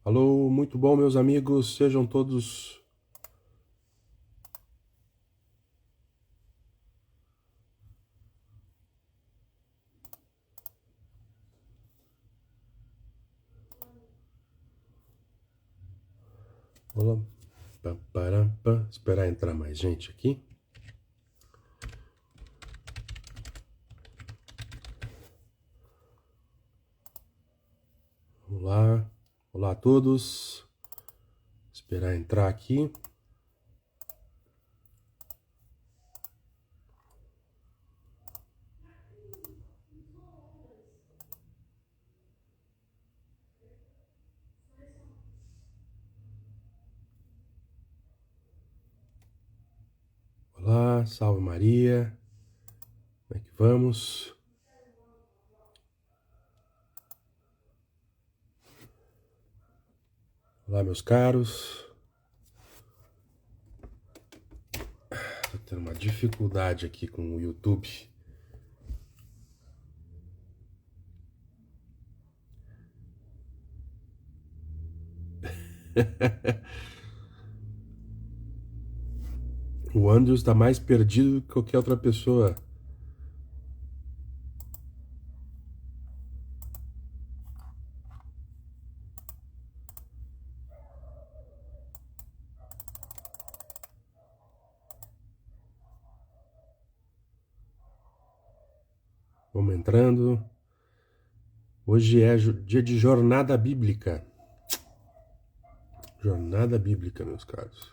Alô, muito bom, meus amigos, sejam todos. Olá. Pam, param, pam. Esperar entrar mais gente aqui. Olá, olá a todos. Esperar entrar aqui. Olá, salve Maria. Como é que vamos? Olá, meus caros. Tô tendo uma dificuldade aqui com o YouTube. O Andrews está mais perdido que qualquer outra pessoa. Vamos entrando. Hoje é dia de jornada bíblica. Jornada bíblica, meus caros.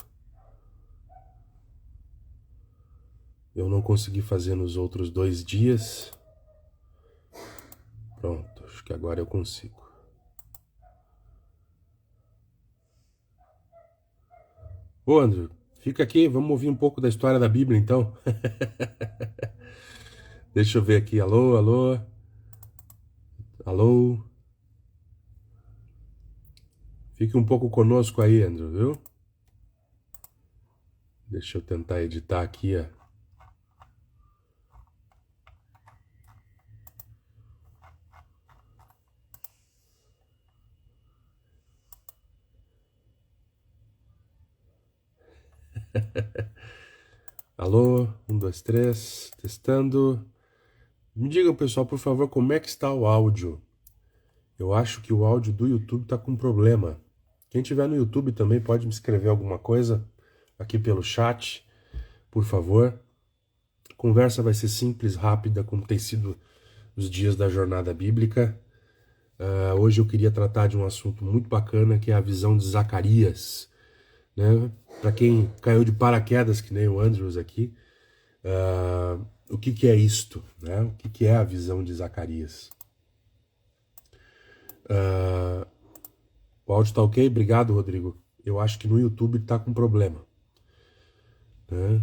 Eu não consegui fazer nos outros 2 dias. Pronto, acho que agora eu consigo. Ô, Andrew, fica aqui, vamos ouvir um pouco da história da Bíblia, então. Deixa eu ver aqui. Alô, alô. Alô. Fique um pouco conosco aí, Andrew, viu? Deixa eu tentar editar aqui, ó. Alô, 1, 2, 3, testando. Me digam, pessoal, por favor, como é que está o áudio? Eu acho que o áudio do YouTube tá com problema. Quem tiver no YouTube também pode me escrever alguma coisa aqui pelo chat, por favor. A conversa vai ser simples, rápida, como tem sido os dias da jornada bíblica. Hoje eu queria tratar de um assunto muito bacana, que é a visão de Zacarias, né? Para quem caiu de paraquedas, que nem o Andrews aqui, o que é isto, né? O que é a visão de Zacarias? O áudio tá ok? Obrigado, Rodrigo. Eu acho que no YouTube tá com problema, né?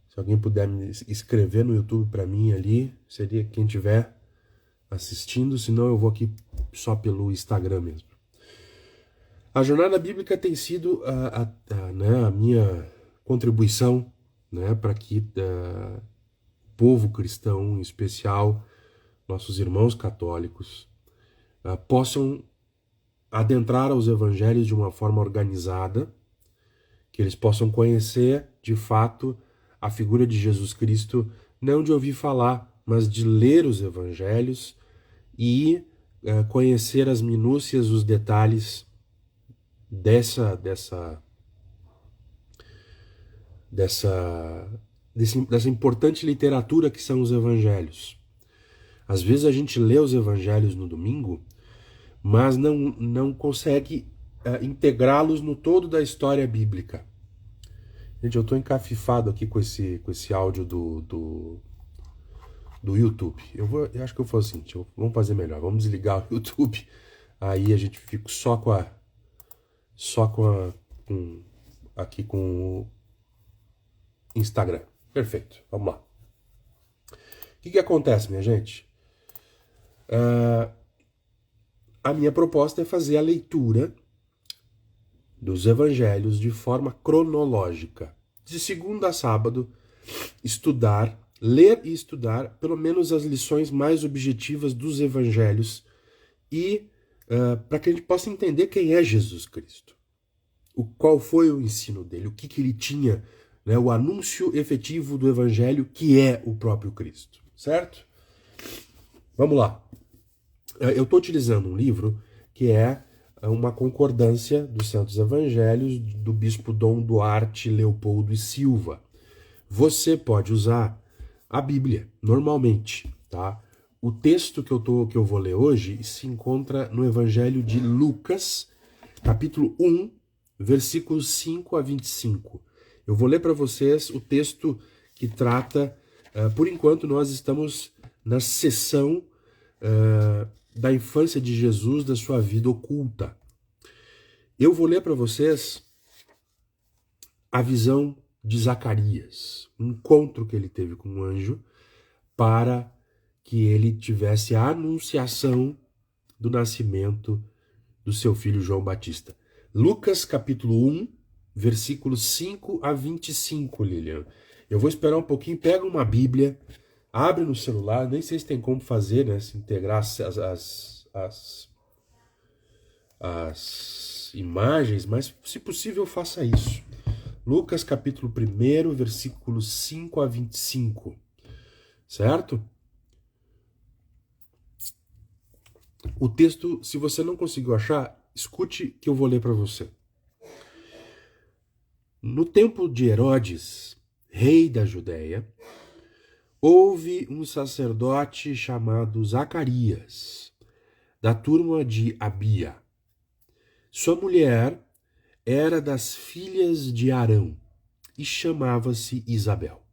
Se alguém puder me escrever no YouTube para mim ali, seria quem tiver assistindo, senão eu vou aqui só pelo Instagram mesmo. A jornada bíblica tem sido né, a minha contribuição, né, para que o povo cristão, em especial nossos irmãos católicos, possam adentrar aos evangelhos de uma forma organizada, que eles possam conhecer de fato a figura de Jesus Cristo, não de ouvir falar, mas de ler os evangelhos e conhecer as minúcias, os detalhes dessa importante literatura que são os evangelhos. Às vezes a gente lê os evangelhos no domingo, mas não consegue integrá-los no todo da história bíblica. Gente, eu estou encafifado aqui com esse áudio do YouTube. Eu acho que eu vou fazer o seguinte, vamos fazer melhor, vamos desligar o YouTube, aí a gente fica aqui com o Instagram. Perfeito, vamos lá. O que acontece, minha gente? A minha proposta é fazer a leitura dos evangelhos de forma cronológica. De segunda a sábado, ler e estudar pelo menos as lições mais objetivas dos evangelhos e para que a gente possa entender quem é Jesus Cristo. Qual foi o ensino dele, o que ele tinha, né, o anúncio efetivo do Evangelho, que é o próprio Cristo, certo? Vamos lá. Eu estou utilizando um livro que é uma concordância dos Santos Evangelhos do bispo Dom Duarte Leopoldo e Silva. Você pode usar a Bíblia, normalmente, tá? O texto que eu vou ler hoje se encontra no Evangelho de Lucas, capítulo 1, versículos 5 a 25. Eu vou ler para vocês o texto que trata, por enquanto nós estamos na seção da infância de Jesus, da sua vida oculta. Eu vou ler para vocês a visão de Zacarias, um encontro que ele teve com um anjo para que ele tivesse a anunciação do nascimento do seu filho João Batista. Lucas capítulo 1, versículos 5 a 25, Lilian. Eu vou esperar um pouquinho, pega uma Bíblia, abre no celular, nem sei se tem como fazer, né, se integrar as imagens, mas se possível faça isso. Lucas capítulo 1, versículos 5 a 25, certo? O texto, se você não conseguiu achar, escute que eu vou ler para você. No tempo de Herodes, rei da Judéia, houve um sacerdote chamado Zacarias, da turma de Abia. Sua mulher era das filhas de Arão e chamava-se Isabel.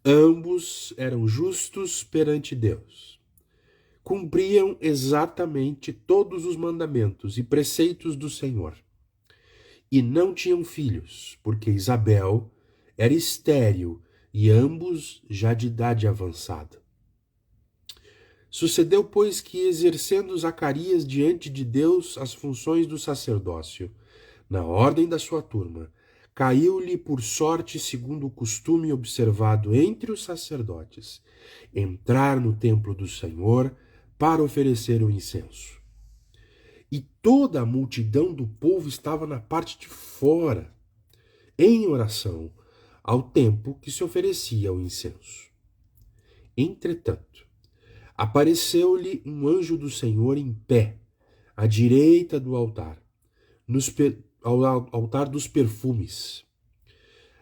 Ambos eram justos perante Deus. Cumpriam exatamente todos os mandamentos e preceitos do Senhor. E não tinham filhos, porque Isabel era estéril e ambos já de idade avançada. Sucedeu, pois, que, exercendo Zacarias diante de Deus as funções do sacerdócio, na ordem da sua turma, caiu-lhe por sorte, segundo o costume observado entre os sacerdotes, entrar no templo do Senhor para oferecer o incenso. E toda a multidão do povo estava na parte de fora, em oração, ao tempo que se oferecia o incenso. Entretanto, apareceu-lhe um anjo do Senhor em pé, à direita do altar, ao altar dos perfumes.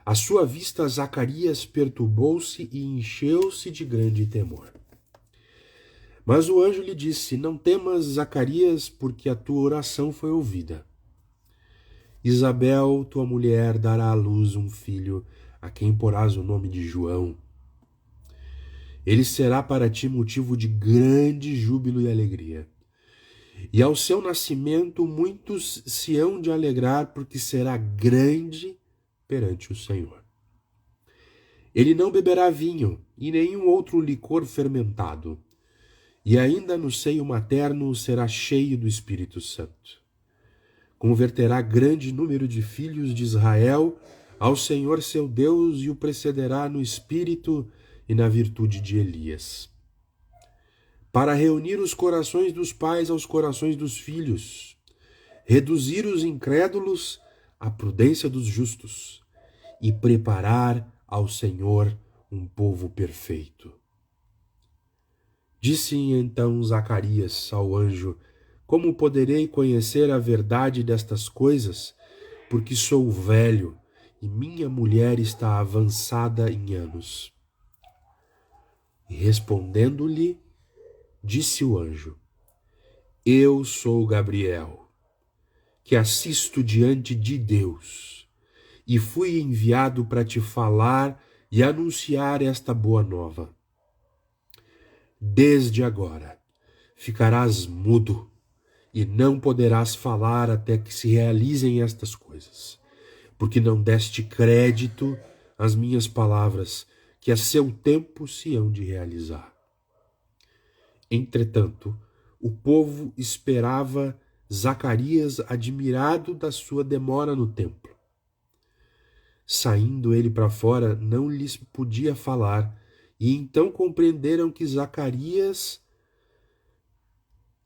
À sua vista, Zacarias perturbou-se e encheu-se de grande temor. Mas o anjo lhe disse: Não temas, Zacarias, porque a tua oração foi ouvida. Isabel, tua mulher, dará à luz um filho, a quem porás o nome de João. Ele será para ti motivo de grande júbilo e alegria. E ao seu nascimento muitos se hão de alegrar, porque será grande perante o Senhor. Ele não beberá vinho e nenhum outro licor fermentado, e ainda no seio materno será cheio do Espírito Santo. Converterá grande número de filhos de Israel ao Senhor seu Deus e o precederá no espírito e na virtude de Elias, para reunir os corações dos pais aos corações dos filhos, reduzir os incrédulos à prudência dos justos e preparar ao Senhor um povo perfeito. Disse então Zacarias ao anjo: Como poderei conhecer a verdade destas coisas? Porque sou velho e minha mulher está avançada em anos. E respondendo-lhe, disse o anjo: Eu sou Gabriel, que assisto diante de Deus, e fui enviado para te falar e anunciar esta boa nova. Desde agora ficarás mudo e não poderás falar até que se realizem estas coisas, porque não deste crédito às minhas palavras, que a seu tempo se hão de realizar. Entretanto, o povo esperava Zacarias, admirado da sua demora no templo. Saindo ele para fora, não lhes podia falar, e então compreenderam que Zacarias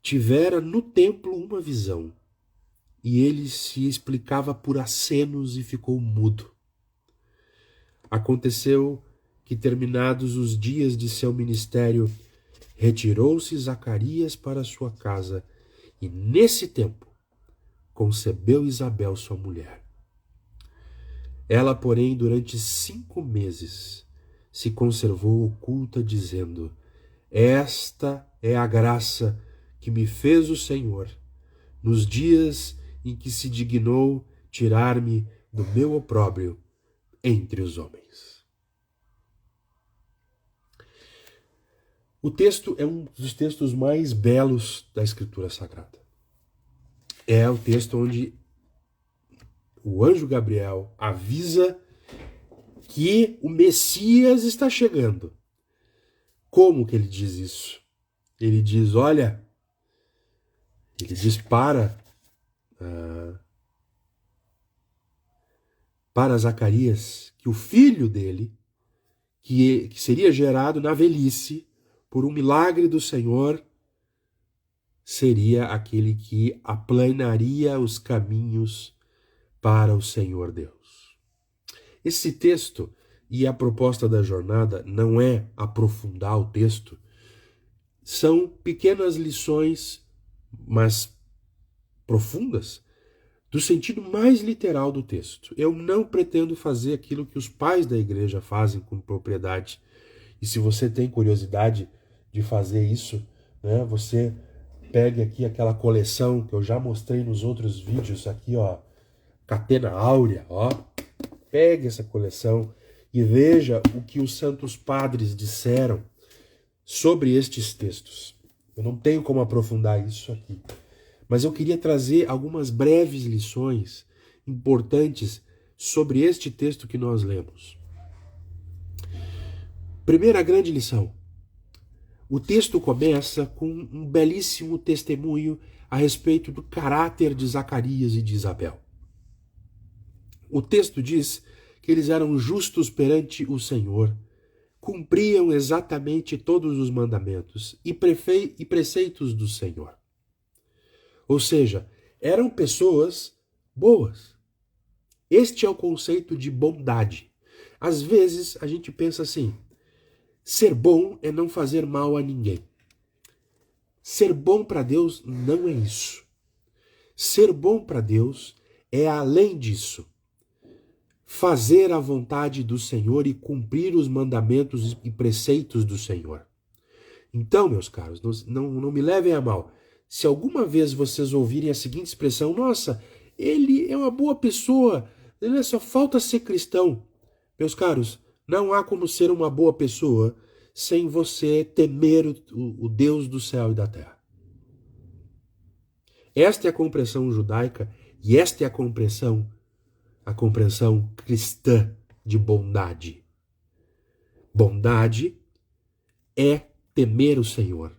tivera no templo uma visão, e ele se explicava por acenos e ficou mudo. Aconteceu que, terminados os dias de seu ministério, retirou-se Zacarias para sua casa, e nesse tempo concebeu Isabel, sua mulher. Ela, porém, durante 5 meses se conservou oculta, dizendo: esta é a graça que me fez o Senhor, nos dias em que se dignou tirar-me do meu opróbrio entre os homens. O texto é um dos textos mais belos da Escritura Sagrada. É o texto onde o anjo Gabriel avisa que o Messias está chegando. Como que ele diz isso? Ele diz, para Zacarias que o filho dele, que seria gerado na velhice por um milagre do Senhor, seria aquele que aplanaria os caminhos para o Senhor Deus. Esse texto e a proposta da jornada não é aprofundar o texto, são pequenas lições, mas profundas, do sentido mais literal do texto. Eu não pretendo fazer aquilo que os pais da igreja fazem com propriedade. E se você tem curiosidade de fazer isso, né, você pegue aqui aquela coleção que eu já mostrei nos outros vídeos, aqui, ó, Catena Áurea, ó. Pegue essa coleção e veja o que os santos padres disseram sobre estes textos. Eu não tenho como aprofundar isso aqui, mas eu queria trazer algumas breves lições importantes sobre este texto que nós lemos. Primeira grande lição. O texto começa com um belíssimo testemunho a respeito do caráter de Zacarias e de Isabel. O texto diz que eles eram justos perante o Senhor, cumpriam exatamente todos os mandamentos e preceitos do Senhor. Ou seja, eram pessoas boas. Este é o conceito de bondade. Às vezes a gente pensa assim, ser bom é não fazer mal a ninguém. Ser bom para Deus não é isso. Ser bom para Deus é além disso. Fazer a vontade do Senhor e cumprir os mandamentos e preceitos do Senhor. Então, meus caros, não me levem a mal. Se alguma vez vocês ouvirem a seguinte expressão, nossa, ele é uma boa pessoa, ele só falta ser cristão. Meus caros, não há como ser uma boa pessoa sem você temer o Deus do céu e da terra. Esta é a compreensão judaica e esta é a compreensão cristã de bondade. Bondade é temer o Senhor.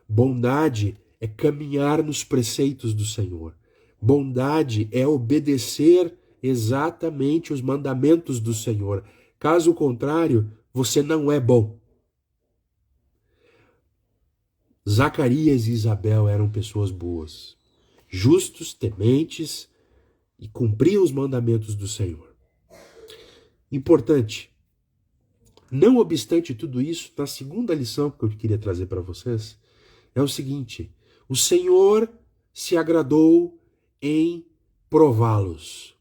Bondade é caminhar nos preceitos do Senhor. Bondade é obedecer exatamente os mandamentos do Senhor. Caso contrário, você não é bom. Zacarias e Isabel eram pessoas boas, justos, tementes e cumpriam os mandamentos do Senhor. Importante, não obstante tudo isso, na segunda lição que eu queria trazer para vocês, é o seguinte: o Senhor se agradou em prová-los.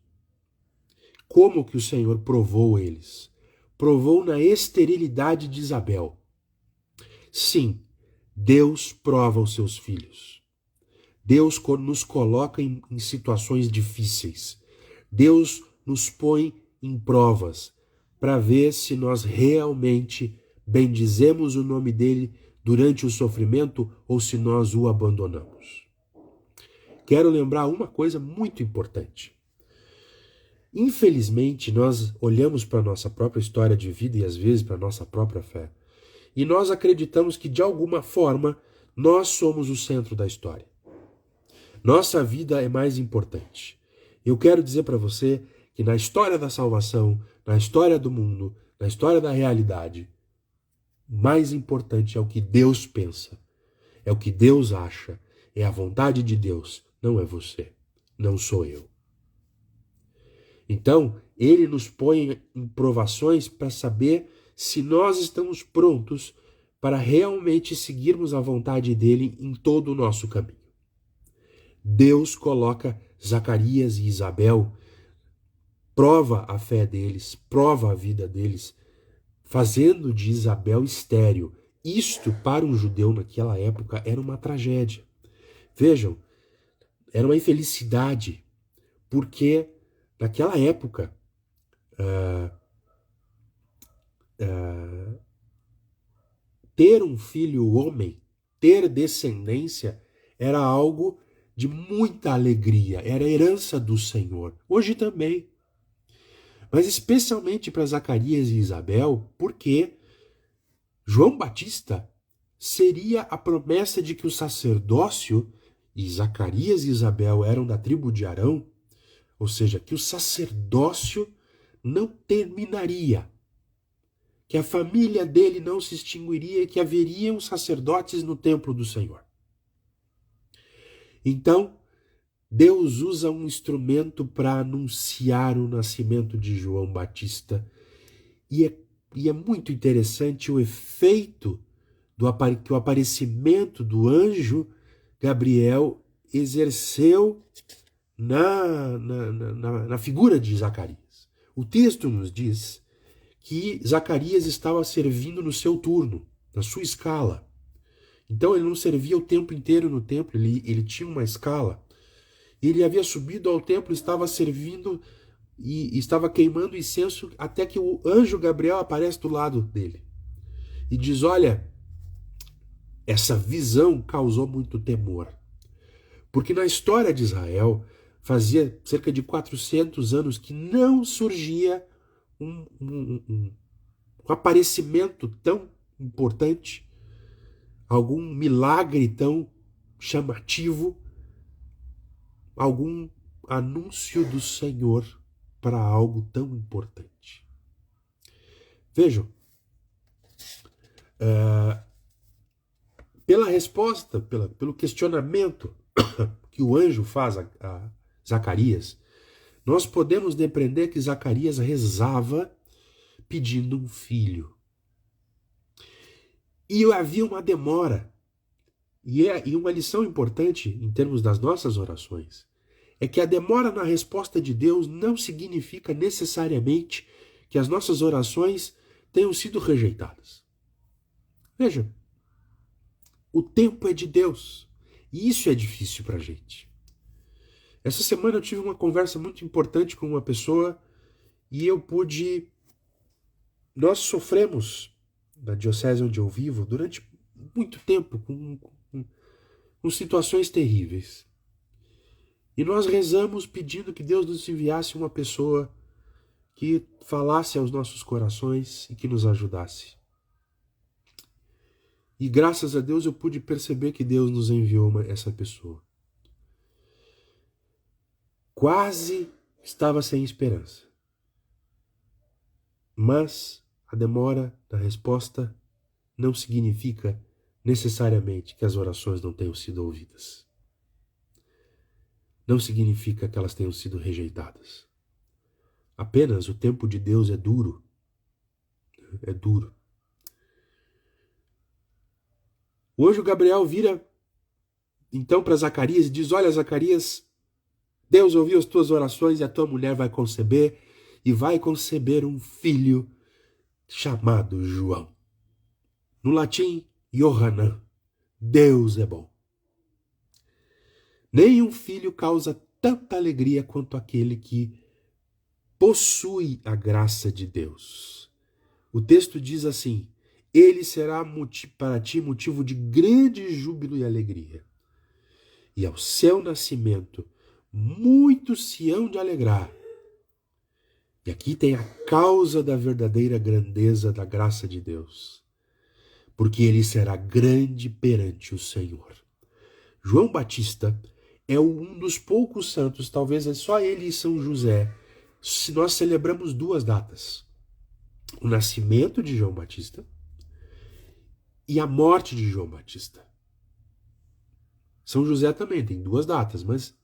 Como que o Senhor provou eles? Provou na esterilidade de Isabel. Sim, Deus prova os seus filhos. Deus nos coloca em situações difíceis. Deus nos põe em provas para ver se nós realmente bendizemos o nome dele durante o sofrimento ou se nós o abandonamos. Quero lembrar uma coisa muito importante. Infelizmente, nós olhamos para a nossa própria história de vida e às vezes para a nossa própria fé e nós acreditamos que de alguma forma nós somos o centro da história. Nossa vida é mais importante. Eu quero dizer para você que na história da salvação, na história do mundo, na história da realidade, mais importante é o que Deus pensa, é o que Deus acha, É a vontade de Deus, não é você, não sou eu. Então, ele nos põe em provações para saber se nós estamos prontos para realmente seguirmos a vontade dele em todo o nosso caminho. Deus coloca Zacarias e Isabel, prova a fé deles, prova a vida deles, fazendo de Isabel estéril. Isto, para um judeu naquela época, era uma tragédia. Vejam, era uma infelicidade, porque naquela época, ter um filho homem, ter descendência, era algo de muita alegria, era herança do Senhor. Hoje também. Mas especialmente para Zacarias e Isabel, porque João Batista seria a promessa de que o sacerdócio, e Zacarias e Isabel eram da tribo de Arão, ou seja, que o sacerdócio não terminaria, que a família dele não se extinguiria e que haveriam sacerdotes no templo do Senhor. Então, Deus usa um instrumento para anunciar o nascimento de João Batista. E é muito interessante o efeito que o aparecimento do anjo Gabriel exerceu na figura de Zacarias. O texto nos diz que Zacarias estava servindo no seu turno, na sua escala. Então ele não servia o tempo inteiro no templo, ele tinha uma escala. Ele havia subido ao templo, estava servindo e estava queimando incenso até que o anjo Gabriel aparece do lado dele. E diz, olha, essa visão causou muito temor. Porque na história de Israel, fazia cerca de 400 anos que não surgia um aparecimento tão importante, algum milagre tão chamativo, algum anúncio do Senhor para algo tão importante. Vejam, pela resposta, pelo questionamento que o anjo faz a Zacarias, nós podemos depreender que Zacarias rezava pedindo um filho. E havia uma demora. E uma lição importante em termos das nossas orações é que a demora na resposta de Deus não significa necessariamente que as nossas orações tenham sido rejeitadas. Veja, o tempo é de Deus. E isso é difícil para a gente. Essa semana eu tive uma conversa muito importante com uma pessoa e eu pude... Nós sofremos, na diocese onde eu vivo, durante muito tempo com situações terríveis. E nós rezamos pedindo que Deus nos enviasse uma pessoa que falasse aos nossos corações e que nos ajudasse. E graças a Deus eu pude perceber que Deus nos enviou essa pessoa. Quase estava sem esperança. Mas a demora da resposta não significa necessariamente que as orações não tenham sido ouvidas. Não significa que elas tenham sido rejeitadas. Apenas o tempo de Deus é duro. É duro. O anjo Gabriel vira então para Zacarias e diz, olha, Zacarias, Deus ouviu as tuas orações e a tua mulher vai conceber e vai conceber um filho chamado João. No latim, Yohanan. Deus é bom. Nenhum filho causa tanta alegria quanto aquele que possui a graça de Deus. O texto diz assim, ele será para ti motivo de grande júbilo e alegria. E ao seu nascimento, muitos se hão de alegrar. E aqui tem a causa da verdadeira grandeza da graça de Deus. Porque ele será grande perante o Senhor. João Batista é um dos poucos santos, talvez é só ele e São José, se nós celebramos duas datas. O nascimento de João Batista e a morte de João Batista. São José também tem 2 datas, mas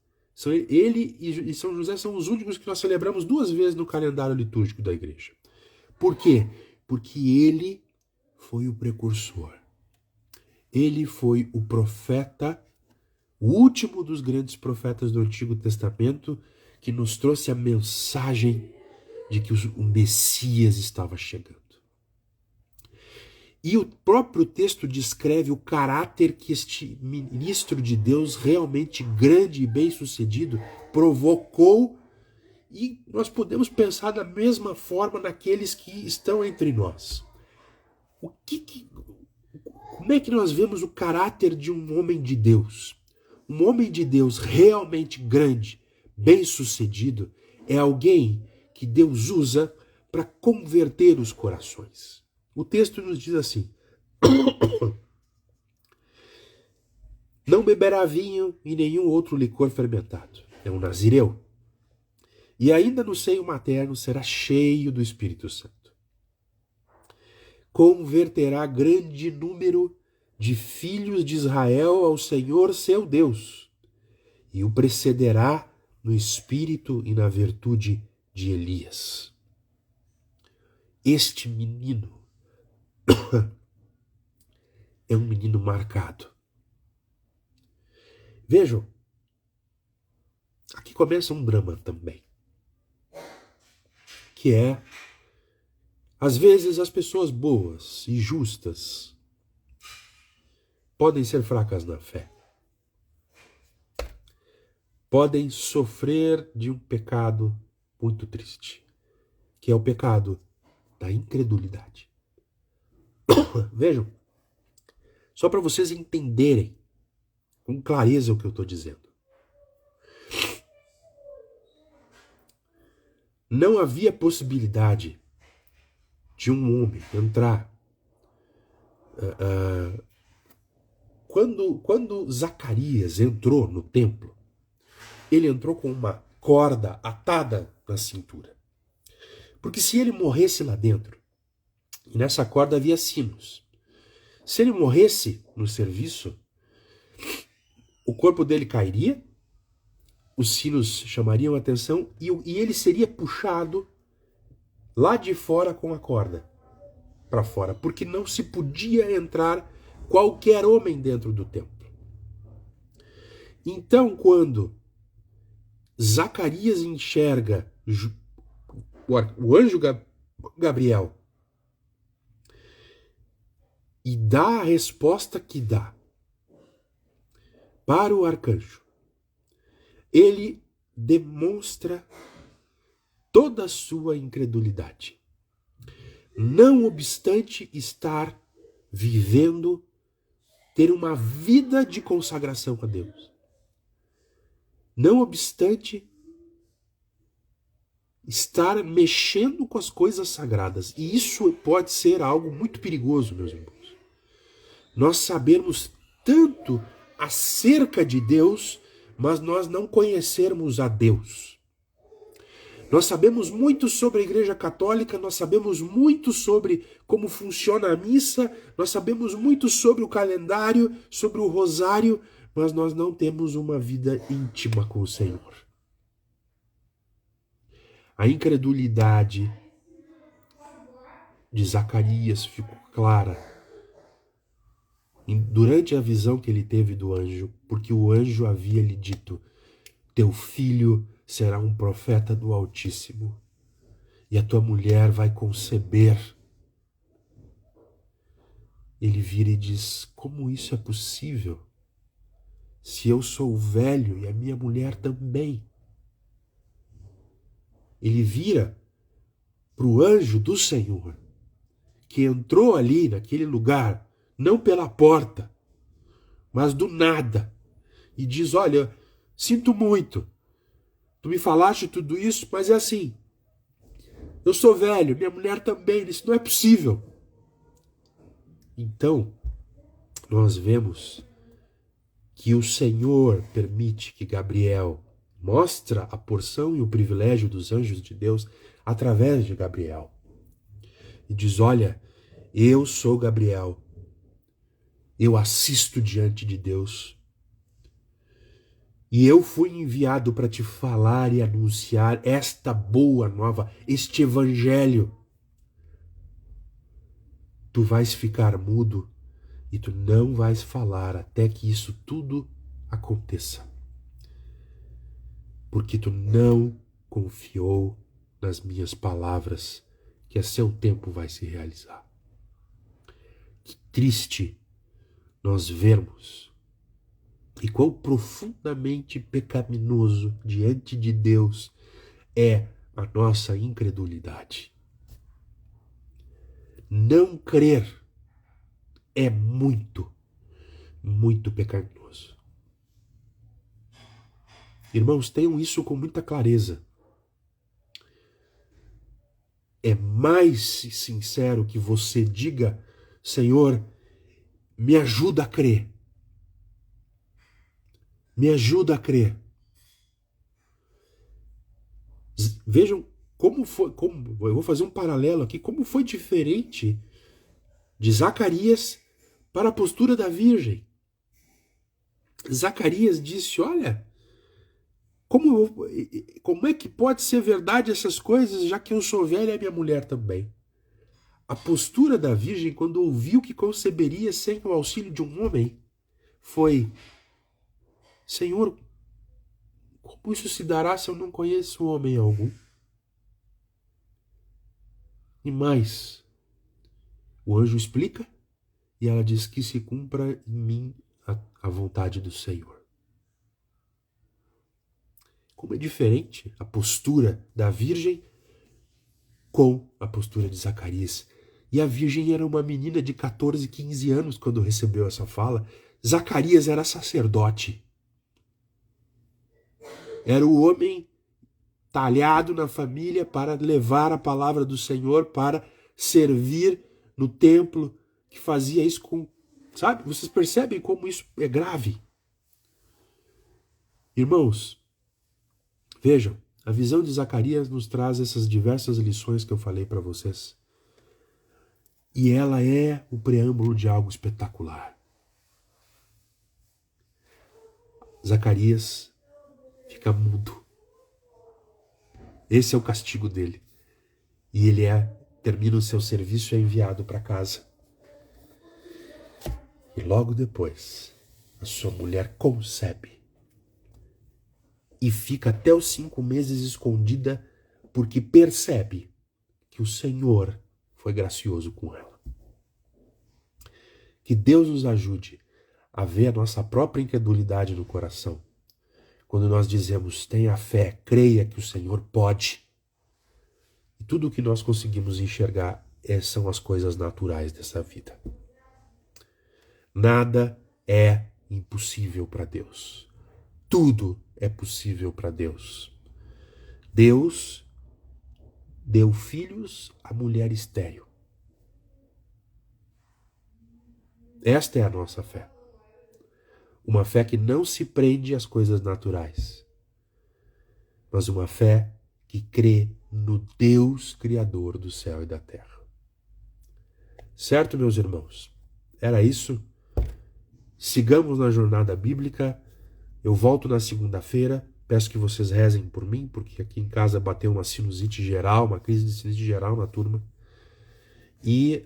ele e São José são os únicos que nós celebramos 2 vezes no calendário litúrgico da igreja. Por quê? Porque ele foi o precursor. Ele foi o profeta, o último dos grandes profetas do Antigo Testamento, que nos trouxe a mensagem de que o Messias estava chegando. E o próprio texto descreve o caráter que este ministro de Deus, realmente grande e bem-sucedido, provocou, e nós podemos pensar da mesma forma naqueles que estão entre nós. Como é que nós vemos o caráter de um homem de Deus? Um homem de Deus realmente grande, bem-sucedido, é alguém que Deus usa para converter os corações. O texto nos diz assim: não beberá vinho e nenhum outro licor fermentado. É um nazireu. E ainda no seio materno será cheio do Espírito Santo. Converterá grande número de filhos de Israel ao Senhor seu Deus, e o precederá no espírito e na virtude de Elias. Este menino é um menino marcado. Vejam, aqui começa um drama também, que é, às vezes as pessoas boas e justas podem ser fracas na fé. Podem sofrer de um pecado muito triste, que é o pecado da incredulidade. Vejam, só para vocês entenderem com clareza o que eu estou dizendo. Não havia possibilidade de um homem entrar. Quando Zacarias entrou no templo, ele entrou com uma corda atada na cintura. Porque se ele morresse lá dentro, e nessa corda havia sinos, se ele morresse no serviço, o corpo dele cairia, os sinos chamariam a atenção e ele seria puxado lá de fora com a corda para fora, porque não se podia entrar qualquer homem dentro do templo. Então, quando Zacarias enxerga o anjo Gabriel e dá a resposta que dá para o arcanjo, ele demonstra toda a sua incredulidade. Não obstante estar vivendo, ter uma vida de consagração a Deus. Não obstante estar mexendo com as coisas sagradas. E isso pode ser algo muito perigoso, meus irmãos. Nós sabemos tanto acerca de Deus, mas nós não conhecermos a Deus. Nós sabemos muito sobre a Igreja Católica, nós sabemos muito sobre como funciona a missa, nós sabemos muito sobre o calendário, sobre o rosário, mas nós não temos uma vida íntima com o Senhor. A incredulidade de Zacarias ficou clara durante a visão que ele teve do anjo, porque o anjo havia lhe dito: teu filho será um profeta do Altíssimo, e a tua mulher vai conceber. Ele vira e diz: como isso é possível? Se eu sou velho e a minha mulher também. Ele vira para o anjo do Senhor, que entrou ali naquele lugar, não pela porta, mas do nada, e diz: olha, sinto muito, tu me falaste tudo isso, mas é assim, eu sou velho, minha mulher também, isso não é possível. Então, nós vemos que o Senhor permite que Gabriel mostra a porção e o privilégio dos anjos de Deus através de Gabriel. E diz: olha, eu sou Gabriel, eu assisto diante de Deus E eu fui enviado para te falar e anunciar esta boa nova, este evangelho. Tu vais ficar mudo e tu não vais falar até que isso tudo aconteça. Porque tu não confiou nas minhas palavras, que a seu tempo vai se realizar. Que triste nós vermos e quão profundamente pecaminoso diante de Deus é a nossa incredulidade. Não crer é muito, muito pecaminoso. Irmãos, tenham isso com muita clareza. É mais sincero que você diga: Senhor, me ajuda a crer. Me ajuda a crer. Vejam como foi, eu vou fazer um paralelo aqui, como foi diferente de Zacarias para a postura da Virgem. Zacarias disse: olha, como é que pode ser verdade essas coisas, já que eu sou velha e a minha mulher também? A postura da Virgem, quando ouviu que conceberia sem o auxílio de um homem, foi: Senhor, como isso se dará se eu não conheço homem algum? E mais, o anjo explica e ela diz: que se cumpra em mim a vontade do Senhor. Como é diferente a postura da Virgem com a postura de Zacarias. E a Virgem era uma menina de 14, 15 anos quando recebeu essa fala. Zacarias era sacerdote. Era o homem talhado na família para levar a palavra do Senhor, para servir no templo, que fazia isso com... Sabe? Vocês percebem como isso é grave? Irmãos, vejam, a visão de Zacarias nos traz essas diversas lições que eu falei para vocês. E ela é o preâmbulo de algo espetacular. Zacarias fica mudo. Esse é o castigo dele. E ele termina o seu serviço e é enviado para casa. E logo depois, a sua mulher concebe. E fica até os 5 meses escondida, porque percebe que o Senhor foi gracioso com ela. Que Deus nos ajude a ver a nossa própria incredulidade no coração. Quando nós dizemos: tenha fé, creia que o Senhor pode. E tudo o que nós conseguimos enxergar são as coisas naturais dessa vida. Nada é impossível para Deus. Tudo é possível para Deus. Deus deu filhos à mulher estéril. Esta é a nossa fé. Uma fé que não se prende às coisas naturais, mas uma fé que crê no Deus Criador do céu e da terra. Certo, meus irmãos? Era isso. Sigamos na jornada bíblica. Eu volto na segunda-feira. Peço que vocês rezem por mim, porque aqui em casa bateu uma sinusite geral, uma crise de sinusite geral na turma. E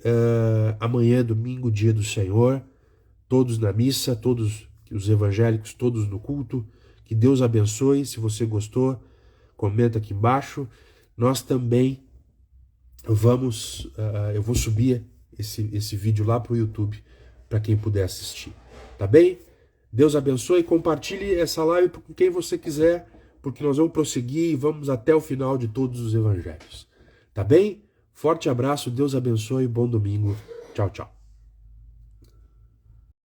amanhã, domingo, dia do Senhor, todos na missa, todos os evangélicos, todos no culto. Que Deus abençoe. Se você gostou, comenta aqui embaixo. Nós também vamos... eu vou subir esse vídeo lá para o YouTube, para quem puder assistir. Tá bem? Deus abençoe. Compartilhe essa live com quem você quiser, porque nós vamos prosseguir e vamos até o final de todos os evangelhos. Tá bem? Forte abraço, Deus abençoe, bom domingo. Tchau, tchau.